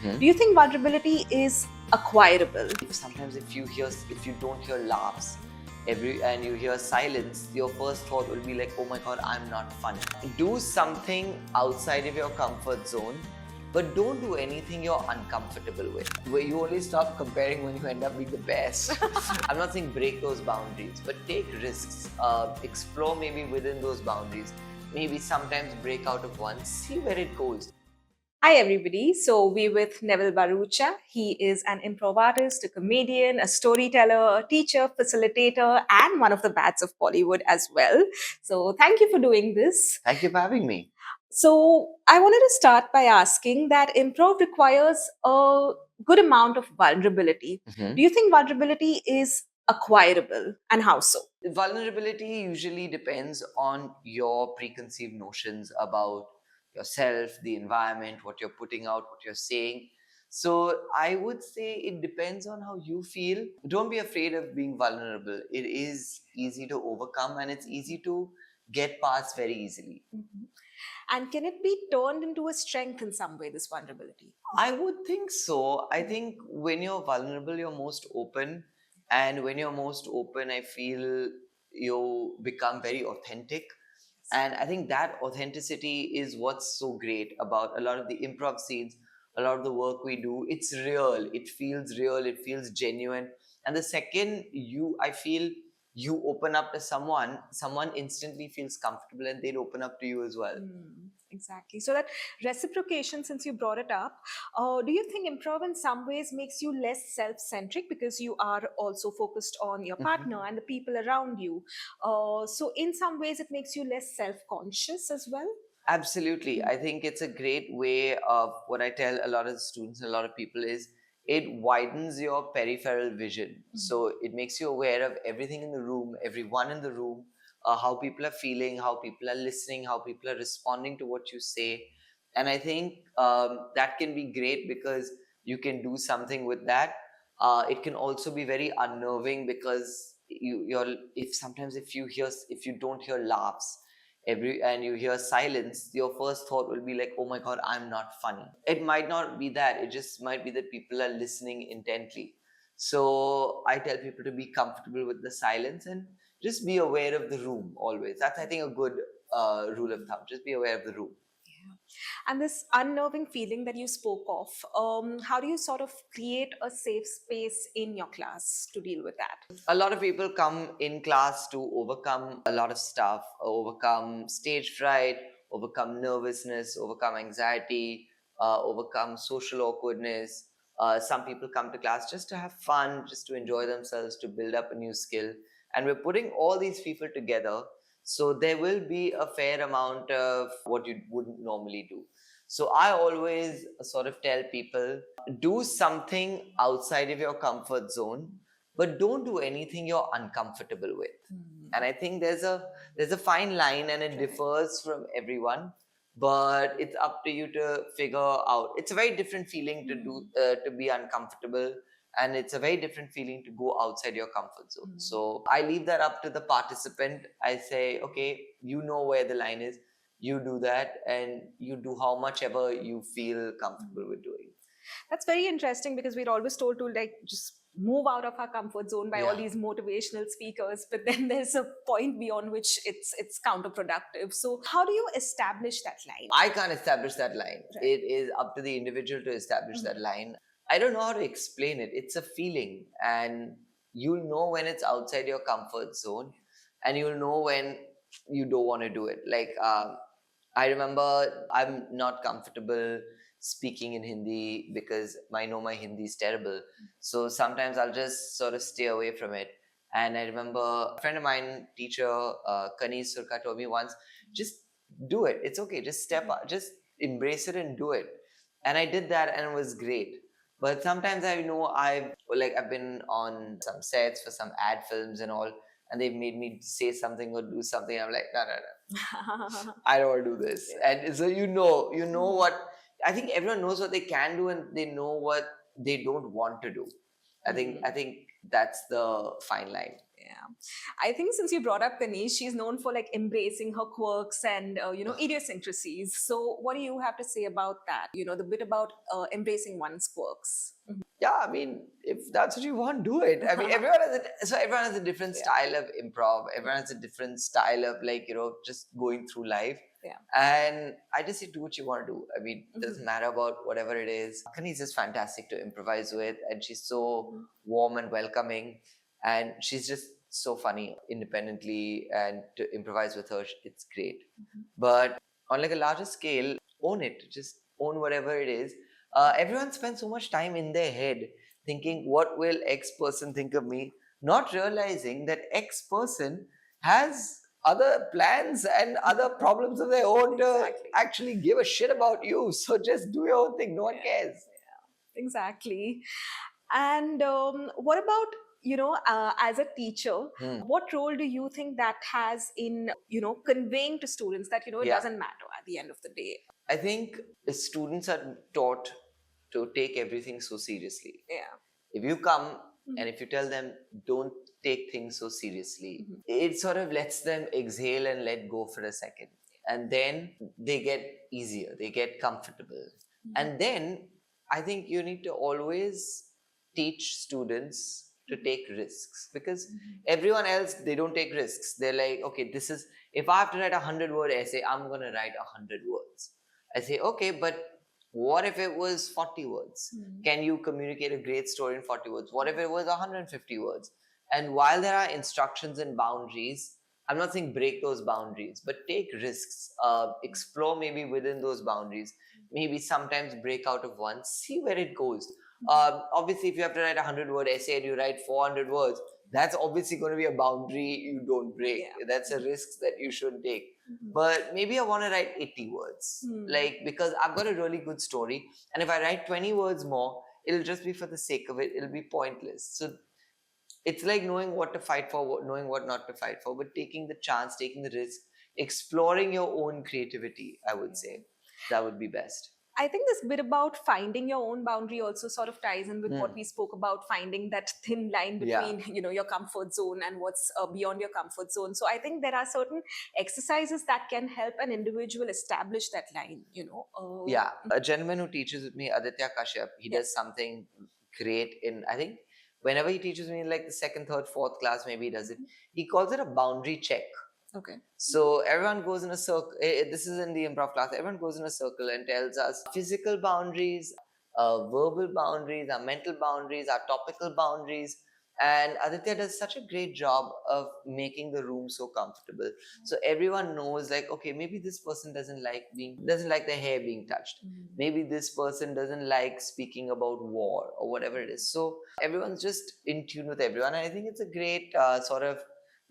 Do you think vulnerability is acquirable? Sometimes if you don't hear laughs and you hear silence, your first thought will be like, oh my god, I'm not funny. Do something outside of your comfort zone, but don't do anything you're uncomfortable with, where you only stop comparing when you end up being the best. I'm not saying break those boundaries, but take risks, explore maybe within those boundaries, maybe sometimes break out of one, see where it goes. Hi, everybody. So, we're with Neville Bharucha. He is an improv artist, a comedian, a storyteller, a teacher, facilitator, and one of the bats of Bollywood as well. So, thank you for doing this. Thank you for having me. So, I wanted to start by asking that improv requires a good amount of vulnerability. Do you think vulnerability is acquirable, and how so? Vulnerability usually depends on your preconceived notions about yourself, the environment, what you're putting out, what you're saying. So I would say it depends on how you feel. Don't be afraid of being vulnerable. It is easy to overcome and it's easy to get past very easily. And can it be turned into a strength in some way, this vulnerability? I would think so. I think when you're vulnerable, you're most open. And when you're most open, I feel you become very authentic. And I think that authenticity is what's so great about a lot of the improv scenes, a lot of the work we do. It's real, it feels genuine. And the second I feel you open up to someone instantly feels comfortable and they'd open up to you as well. Exactly. So that reciprocation, since you brought it up, do you think improv in some ways makes you less self-centric because you are also focused on your partner and the people around you? So in some ways, it makes you less self-conscious as well? Absolutely. I think it's a great way of what I tell a lot of students and a lot of people is it widens your peripheral vision. So it makes you aware of everything in the room, everyone in the room, how people are feeling, how people are listening, how people are responding to what you say. And I think that can be great because you can do something with that. It can also be very unnerving because if you don't hear laughs and you hear silence, your first thought will be like, oh my god, I'm not funny. It might not be that, it just might be that people are listening intently. So I tell people to be comfortable with the silence and just be aware of the room always. That's, I think, a good rule of thumb. Just be aware of the room. And this unnerving feeling that you spoke of, how do you sort of create a safe space in your class to deal with that? A lot of people come in class to overcome a lot of stuff, overcome stage fright, overcome nervousness, overcome anxiety, overcome social awkwardness. Some people come to class just to have fun, just to enjoy themselves, to build up a new skill. And we're putting all these people together. So there will be a fair amount of what you wouldn't normally do. So I always sort of tell people, do something outside of your comfort zone, but don't do anything you're uncomfortable with. And I think there's a fine line and it differs from everyone, but it's up to you to figure out. It's a very different feeling to be uncomfortable, and it's a very different feeling to go outside your comfort zone. So I leave that up to the participant. I say, okay, you know where the line is, you do that, and you do how much ever you feel comfortable with doing. That's very interesting because we're always told to like just move out of our comfort zone by all Yeah. these motivational speakers, but then there's a point beyond which it's counterproductive. So how do you establish that line? I can't establish that line. Right. It is up to the individual to establish that line. I don't know how to explain it. It's a feeling, and you'll know when it's outside your comfort zone, and you'll know when you don't want to do it. Like, I remember I'm not comfortable speaking in Hindi because I know my Hindi is terrible. So sometimes I'll just sort of stay away from it. And I remember a friend of mine, teacher Kanis Surka, told me once, just do it. It's okay. Just step up, just embrace it and do it. And I did that and it was great. But sometimes I know I've been on some sets for some ad films and all, and they've made me say something or do something. I'm like, no, no, no. I don't want to do this. And so you know what, I think everyone knows what they can do and they know what they don't want to do. I think that's the fine line. Yeah, I think since you brought up Kanish, she's known for like embracing her quirks and idiosyncrasies. So, what do you have to say about that? The bit about embracing one's quirks. Yeah, I mean, if that's what you want, do it. I mean, everyone has a different Yeah. style of improv. Everyone has a different style of just going through life. Yeah. And I just say do what you want to do. I mean, it doesn't matter about whatever it is. Kani's just fantastic to improvise with, and she's so warm and welcoming, and she's just so funny independently. And to improvise with her, it's great. But on like a larger scale, own it. Just own whatever it is. Everyone spends so much time in their head thinking, what will X person think of me? Not realizing that X person has other plans and other problems of their own to actually give a shit about you. So just do your own thing. No one cares. Exactly. And what about as a teacher, what role do you think that has in conveying to students that it doesn't matter at the end of the day? I think students are taught to take everything so seriously. Yeah. If you come and if you tell them don't take things so seriously, it sort of lets them exhale and let go for a second. And then they get easier, they get comfortable. And then I think you need to always teach students to take risks, because everyone else, they don't take risks. They're like, okay, this is, if I have to write a 100-word essay, I'm going to write 100 words. I say, okay, but what if it was 40 words? Can you communicate a great story in 40 words? What if it was 150 words? And while there are instructions and boundaries, I'm not saying break those boundaries, but take risks, explore maybe within those boundaries, maybe sometimes break out of one, see where it goes. Obviously, if you have to write a 100-word essay and you write 400 words, that's obviously going to be a boundary you don't break. Yeah. That's a risk that you shouldn't take. But maybe I want to write 80 words, like, because I've got a really good story. And if I write 20 words more, it'll just be for the sake of it. It'll be pointless. So it's like knowing what to fight for, knowing what not to fight for, but taking the chance, taking the risk, exploring your own creativity, I would say. That would be best. I think this bit about finding your own boundary also sort of ties in with what we spoke about, finding that thin line between your comfort zone and what's beyond your comfort zone. So I think there are certain exercises that can help an individual establish that line. Yeah, a gentleman who teaches with me, Aditya Kashyap, he does something great in, I think, whenever he teaches me in like the second, third, fourth class, maybe he does it. He calls it a boundary check. Okay. So everyone goes in a circle. This is in the improv class. Everyone goes in a circle and tells us physical boundaries, verbal boundaries, our mental boundaries, our topical boundaries. And Aditya does such a great job of making the room so comfortable. So everyone knows, like, okay, maybe this person doesn't like their hair being touched. Maybe this person doesn't like speaking about war or whatever it is. So everyone's just in tune with everyone. And I think it's a great sort of,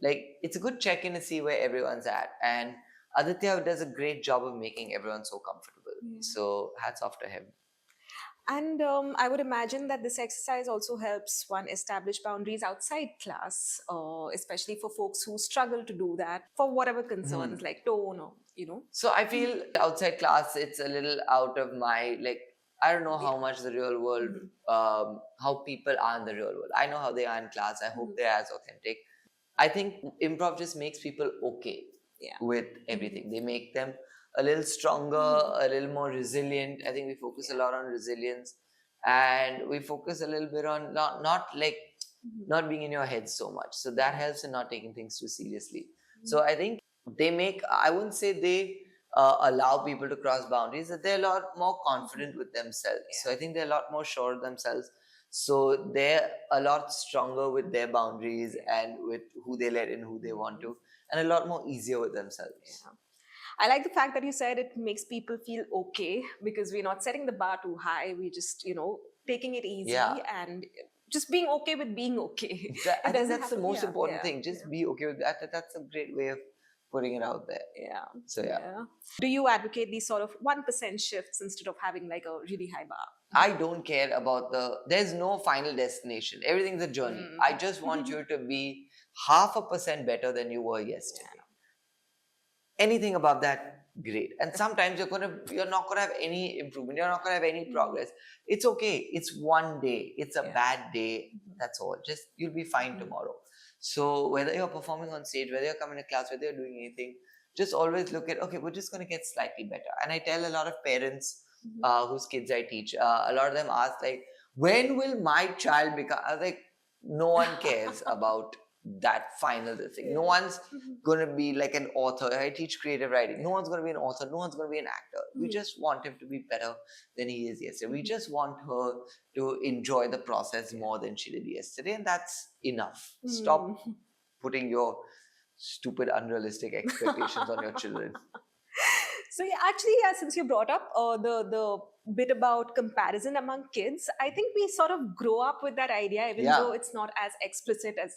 like, it's a good check-in to see where everyone's at. And Aditya does a great job of making everyone so comfortable. So hats off to him. And I would imagine that this exercise also helps one establish boundaries outside class, especially for folks who struggle to do that for whatever concerns, like tone or, So I feel outside class, it's a little out of my, like, I don't know how much the real world, how people are in the real world. I know how they are in class. I hope they're as authentic. I think improv just makes people okay with everything. They make them a little stronger, a little more resilient. I think we focus a lot on resilience, and we focus a little bit on not not being in your head so much. So that helps in not taking things too seriously. So I think they make, I wouldn't say they allow people to cross boundaries, that they're a lot more confident with themselves. So I think they're a lot more sure of themselves. So they're a lot stronger with their boundaries and with who they let in, who they want to, and a lot more easier with themselves. Yeah. I like the fact that you said it makes people feel okay, because we're not setting the bar too high. We're just, taking it easy and just being okay with being okay. I think that's the most important thing. Just be okay with that. That's a great way of putting it out there. Yeah. So yeah. Do you advocate these sort of 1% shifts instead of having like a really high bar? I don't care about there's no final destination. Everything's a journey. I just want you to be 0.5% better than you were yesterday. Anything above that, great. And sometimes you're not gonna have any improvement, you're not gonna have any progress. It's okay. It's one day. It's a bad day. That's all. Just you'll be fine tomorrow. So whether you're performing on stage, whether you're coming to class, whether you're doing anything, just always look at, okay, we're just gonna get slightly better. And I tell a lot of parents whose kids I teach, a lot of them ask like, when will my child become? I was like, no one cares about that final thing. No one's going to be like an author. I teach creative writing. No one's going to be an author. No one's going to be an actor. We just want him to be better than he is yesterday. We just want her to enjoy the process more than she did yesterday. And that's enough. Stop putting your stupid, unrealistic expectations on your children. So actually, since you brought up the bit about comparison among kids, I think we sort of grow up with that idea, even though it's not as explicit as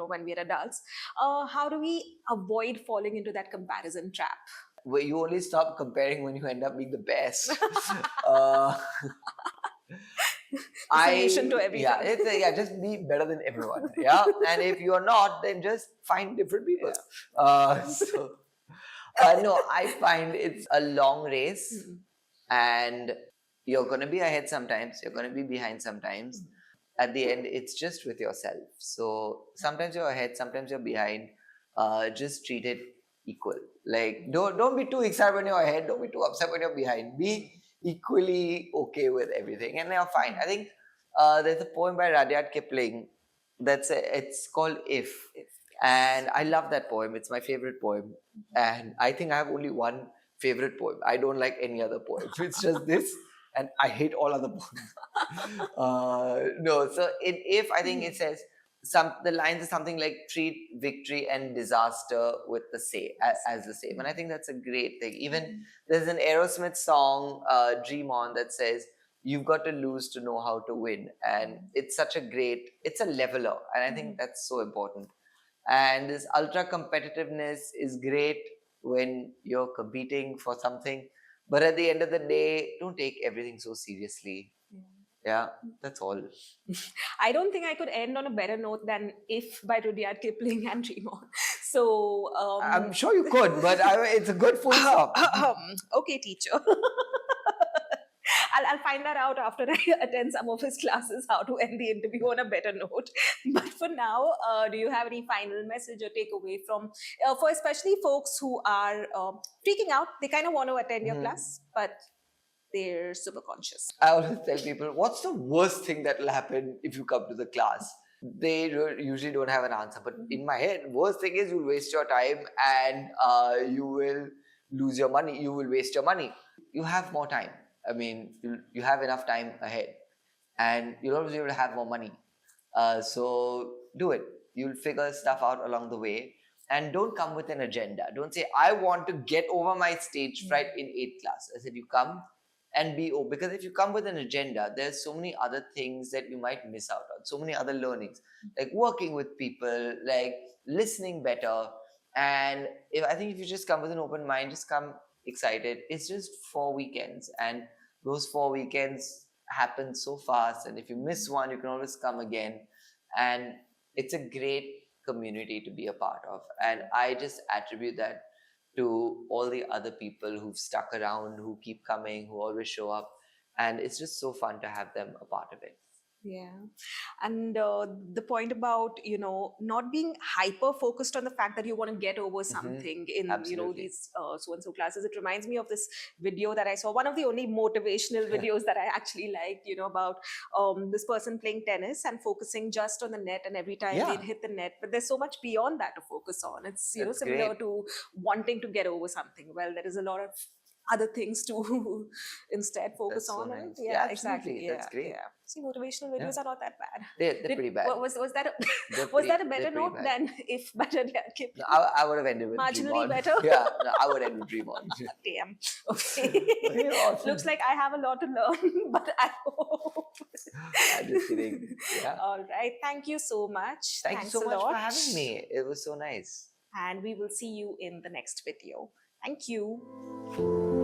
when we're adults. How do we avoid falling into that comparison trap? Well, you only stop comparing when you end up being the best. Solution to everything. Just be better than everyone. Yeah, and if you're not, then just find different people. No, I find it's a long race, and you're going to be ahead sometimes, you're going to be behind sometimes. At the end, it's just with yourself. So sometimes you're ahead, sometimes you're behind. Just treat it equal. Like, don't be too excited when you're ahead, don't be too upset when you're behind. Be equally okay with everything, and you're fine. I think there's a poem by Rudyard Kipling it's called If. And I love that poem. It's my favorite poem. And I think I have only one favorite poem. I don't like any other poem. It's just this. And I hate all other poems. No, so in If, I think it says, the lines are something like, treat victory and disaster with the same, as the same. And I think that's a great thing. Even there's an Aerosmith song, Dream On, that says, you've got to lose to know how to win. And it's it's a leveler. And I think that's so important. And this ultra competitiveness is great when you're competing for something. But at the end of the day, don't take everything so seriously. Yeah, that's all. I don't think I could end on a better note than If by Rudyard Kipling and Dream On. So I'm sure you could, but it's a good full stop. Okay, teacher. I'll find that out after I attend some of his classes, how to end the interview on a better note. But for now, do you have any final message or takeaway from, for especially folks who are freaking out? They kind of want to attend your class, but they're super conscious. I always tell people, what's the worst thing that will happen if you come to the class? They usually don't have an answer. But in my head, worst thing is you'll waste your time and you will lose your money. You will waste your money. You have more time. I mean, you have enough time ahead, and you'll always be able to have more money. So do it. You'll figure stuff out along the way, and don't come with an agenda. Don't say, I want to get over my stage fright in 8th class. I said, you come and because if you come with an agenda, there's so many other things that you might miss out on. So many other learnings, like working with people, like listening better. And I think if you just come with an open mind, just come excited. It's just 4 weekends, and those 4 weekends happen so fast, and if you miss one, you can always come again. And it's a great community to be a part of, and I just attribute that to all the other people who've stuck around, who keep coming, who always show up, and it's just so fun to have them a part of it. Yeah. And the point about, not being hyper focused on the fact that you want to get over something in, these so-and-so classes. It reminds me of this video that I saw, one of the only motivational videos that I actually liked, about this person playing tennis and focusing just on the net, and every time they'd hit the net. But there's so much beyond that to focus on. It's, similar to wanting to get over something. Well, there is a lot of other things to instead focus on. Nice. Yeah, exactly. That's great. Yeah. See, motivational videos are not that bad. They're pretty bad. Was that a better note than If by Rudyard Kipling? No, I would have ended with marginally Dream On. better. Yeah, no, I would end with Dream On. Damn. Okay. Awesome. Looks like I have a lot to learn, but I hope. I'm just kidding. Yeah. All right. Thank you so much. Thanks so much for having me. It was so nice. And we will see you in the next video. Thank you.